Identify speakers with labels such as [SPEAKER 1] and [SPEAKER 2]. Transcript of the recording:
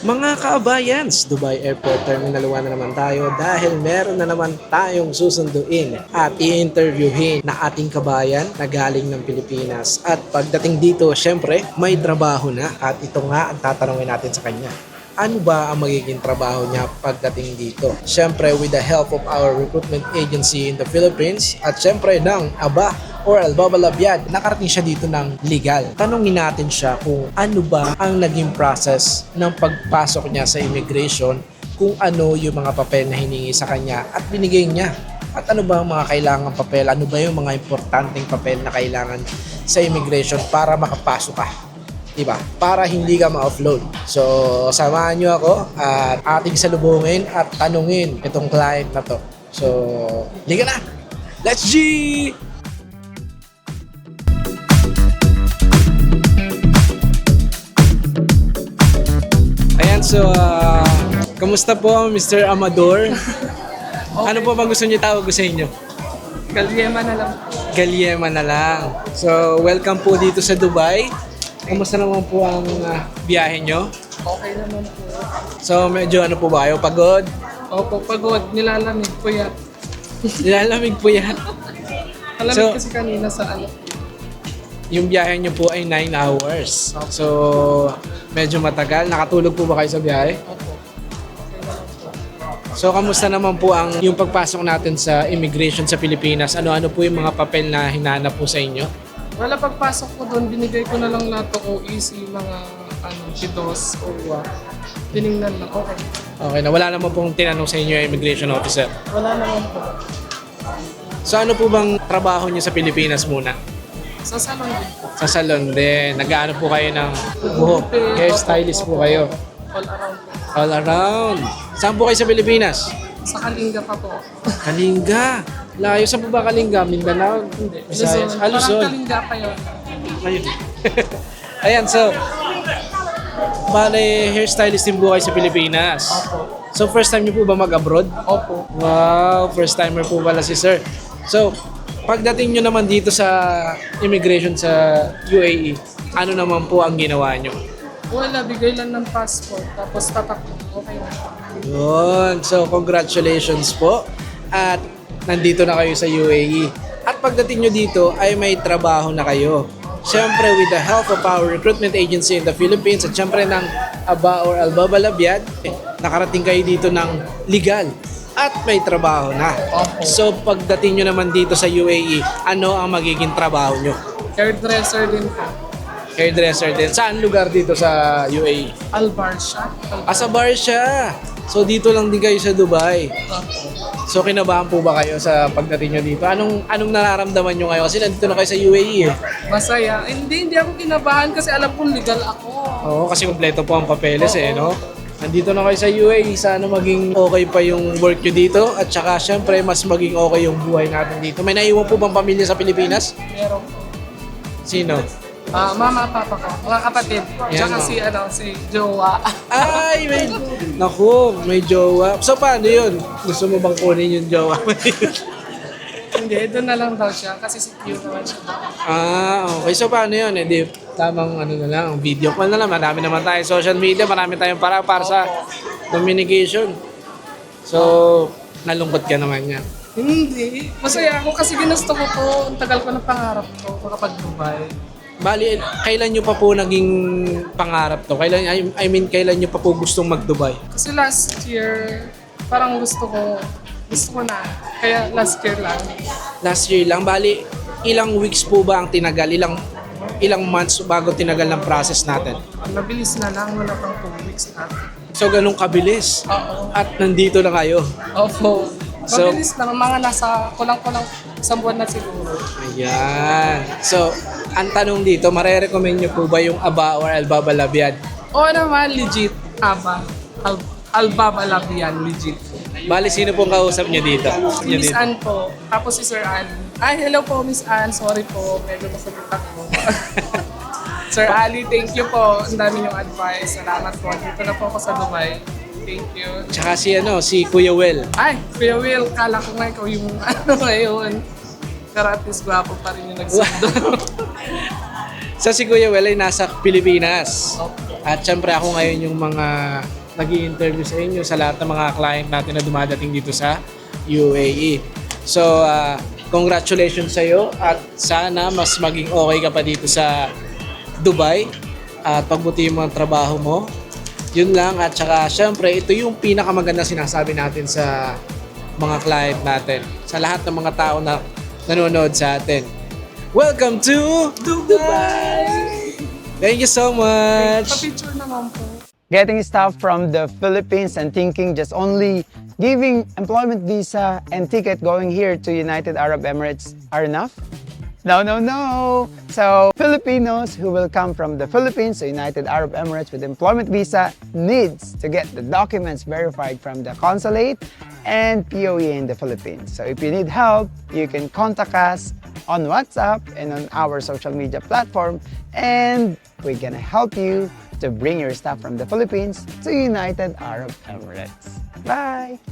[SPEAKER 1] Mga kaabayans, Dubai Airport Terminal 1 na naman tayo dahil meron na naman tayong susunduin at i-interviewin na ating kabayan na galing ng Pilipinas. At pagdating dito, syempre, may trabaho na at ito nga ang tatanungin natin sa kanya. Ano ba ang magiging trabaho niya pagdating dito? Syempre, with the help of our recruitment agency in the Philippines at syempre ng ABA or Albabalabyad, nakarating siya dito ng legal. Tanungin natin siya kung ano ba ang naging process ng pagpasok niya sa immigration, kung ano yung mga papel na hiningi sa kanya at binigay niya. At ano ba ang mga kailangang papel, ano ba yung mga importanteng papel na kailangan sa immigration para makapasok ka. Diba? Para hindi ka ma-offload. So, samahan nyo ako at ating salubungin at tanungin itong client na to. So, liga na! Let's G! Ayan, so, kamusta po Mr. Amador? Ano po bang gusto niyo tawag ko sa inyo?
[SPEAKER 2] Galyema na lang.
[SPEAKER 1] Galyema na lang. So, welcome po dito sa Dubai. Kamusta naman po ang biyahe nyo?
[SPEAKER 2] Okay naman po.
[SPEAKER 1] So, medyo ano po ba kayo? Pagod?
[SPEAKER 2] Opo, pagod. Nilalamig po yan.
[SPEAKER 1] Nilalamig po yan.
[SPEAKER 2] Alamig
[SPEAKER 1] So-
[SPEAKER 2] kasi kanina sa ano.
[SPEAKER 1] Yung biyahe nyo po ay 9 hours. So, medyo matagal. Nakatulog po ba kayo sa biyahe?
[SPEAKER 2] Opo. Okay naman po.
[SPEAKER 1] So, kamusta naman po ang yung pagpasok natin sa immigration sa Pilipinas? Ano-ano po yung mga papel na hinanap po sa inyo?
[SPEAKER 2] Wala, pagpasok ko doon, binigay ko na lang lahat ng OEC, mga kidos o tinignan lang. Okay.
[SPEAKER 1] Okay na. Wala naman pong tinanong sa inyo yung immigration officer.
[SPEAKER 2] Wala naman po.
[SPEAKER 1] So, ano po bang trabaho niyo sa Pilipinas muna?
[SPEAKER 2] Sa salon din po.
[SPEAKER 1] Sa salon din. Nag-ano po kayo ng buhok? Hairstylist po kayo?
[SPEAKER 2] All around po.
[SPEAKER 1] All around. Saan po kayo sa Pilipinas?
[SPEAKER 2] Sa Kalinga pa po.
[SPEAKER 1] Kalinga. Layo. Saan po ba Kalinga? Mindanao?
[SPEAKER 2] Hindi.
[SPEAKER 1] Visayas?
[SPEAKER 2] Parang
[SPEAKER 1] Luzon.
[SPEAKER 2] Kalinga pa yun.
[SPEAKER 1] Ayun. Ayan, so, bale, hairstylist din po kayo sa Pilipinas.
[SPEAKER 2] Opo.
[SPEAKER 1] So, first time niyo po ba mag-abroad?
[SPEAKER 2] Opo.
[SPEAKER 1] Wow, first timer po pala si sir. So, pagdating nyo naman dito sa immigration sa UAE, ano naman po ang ginawa nyo?
[SPEAKER 2] Wala, bigay lang ng passport. Tapos tatakbo. Okay na.
[SPEAKER 1] Yun. So, congratulations po. At nandito na kayo sa UAE. At pagdating nyo dito ay may trabaho na kayo. Siyempre, with the help of our recruitment agency in the Philippines at siyempre ng ABA or Albabalabyad, nakarating kayo dito ng legal at may trabaho na.
[SPEAKER 2] Opo.
[SPEAKER 1] So, pagdating nyo naman dito sa UAE, ano ang magiging trabaho nyo?
[SPEAKER 2] Hairdresser din po.
[SPEAKER 1] Hairdresser din. Saan lugar dito sa UAE?
[SPEAKER 2] Albarsha.
[SPEAKER 1] Sa Barsha. So, dito lang din kayo sa Dubai. So, kinabahan po ba kayo sa pagdating nyo dito? Anong nararamdaman nyo ngayon? Kasi nandito na kayo sa UAE eh.
[SPEAKER 2] Masaya. Hindi ako kinabahan kasi alam kong legal ako.
[SPEAKER 1] Oo, kasi kompleto po ang papeles eh, no? Nandito na kayo sa UAE, sana maging okay pa yung work nyo dito at saka syempre mas maging okay yung buhay natin dito. May naiwan po bang pamilya sa Pilipinas?
[SPEAKER 2] Meron po.
[SPEAKER 1] Sino?
[SPEAKER 2] Mama, papa ko. Mga kapatid.
[SPEAKER 1] Yan,
[SPEAKER 2] Tsaka
[SPEAKER 1] ma'am.
[SPEAKER 2] si Jowa.
[SPEAKER 1] Ay, may jowa. So paano yun? Gusto mo bang kunin yung jowa?
[SPEAKER 2] Hindi, doon na lang daw siya kasi secure naman siya.
[SPEAKER 1] Okay. So paano yun? Di tamang ano na lang, video call na lang. Marami naman tayo social media, marami tayong para sa communication. So, nalungkot ka naman yan.
[SPEAKER 2] Hindi. Masaya ako kasi ginusto ko to. Ang tagal ko ng pangarap ko makapag-Dubai.
[SPEAKER 1] Bali, kailan nyo pa po naging pangarap to? Kailan nyo pa po gustong mag-Dubai?
[SPEAKER 2] Kasi last year, parang gusto ko na. Kaya last year lang.
[SPEAKER 1] Last year lang. Bali, ilang weeks po ba ang tinagal? Ilang months bago tinagal ng process natin?
[SPEAKER 2] Mabilis na lang. Wala pang 2 weeks na.
[SPEAKER 1] So, ganun kabilis.
[SPEAKER 2] Oo.
[SPEAKER 1] At nandito na kayo.
[SPEAKER 2] Opo.
[SPEAKER 1] So-
[SPEAKER 2] Mabilis lang. Mga nasa kulang-kulang isang buwan na siguro.
[SPEAKER 1] Ayan. So, ang tanong dito, marerecommend nyo po ba yung ABA or Albabalabyad?
[SPEAKER 2] Oo naman, legit. Albabalabyad, legit.
[SPEAKER 1] Bali, sino pong kausap nyo dito?
[SPEAKER 2] Si Miss Ann po. Tapos si Sir Ann. Ay, hello po Miss Ann. Sorry po. Medyo masagot ako. Sir Ali, thank you po. Ang dami yung advice. Salamat po. Dito na po ako sa Dubai. Thank you.
[SPEAKER 1] Tsaka si Kuya Well.
[SPEAKER 2] Ay, Kuya Will, kala ko nga ikaw yung ano ngayon. Pero at least gwapo pa rin yung nagsundo.
[SPEAKER 1] So si Kuya Well ay nasa Pilipinas.
[SPEAKER 2] Opo.
[SPEAKER 1] At syempre ako ngayon yung mga nag-i-interview sa inyo sa lahat ng mga client natin na dumadating dito sa UAE. So, congratulations sa iyo at sana mas maging okay ka pa dito sa Dubai at pagbutihin mo ang trabaho mo. Yun lang at saka syempre ito yung pinakamaganda sinasabi natin sa mga client natin, sa lahat ng mga tao na nanonood sa atin. Welcome to Dubai! Thank you so much!
[SPEAKER 2] Pa-picture naman po.
[SPEAKER 3] Getting staff from the Philippines and thinking just only giving employment visa and ticket going here to United Arab Emirates are enough? No, no, no! So, Filipinos who will come from the Philippines to United Arab Emirates with employment visa needs to get the documents verified from the consulate and POE in the Philippines. So if you need help, you can contact us on WhatsApp and on our social media platform, and we're gonna help you to bring your staff from the Philippines to United Arab Emirates. Bye!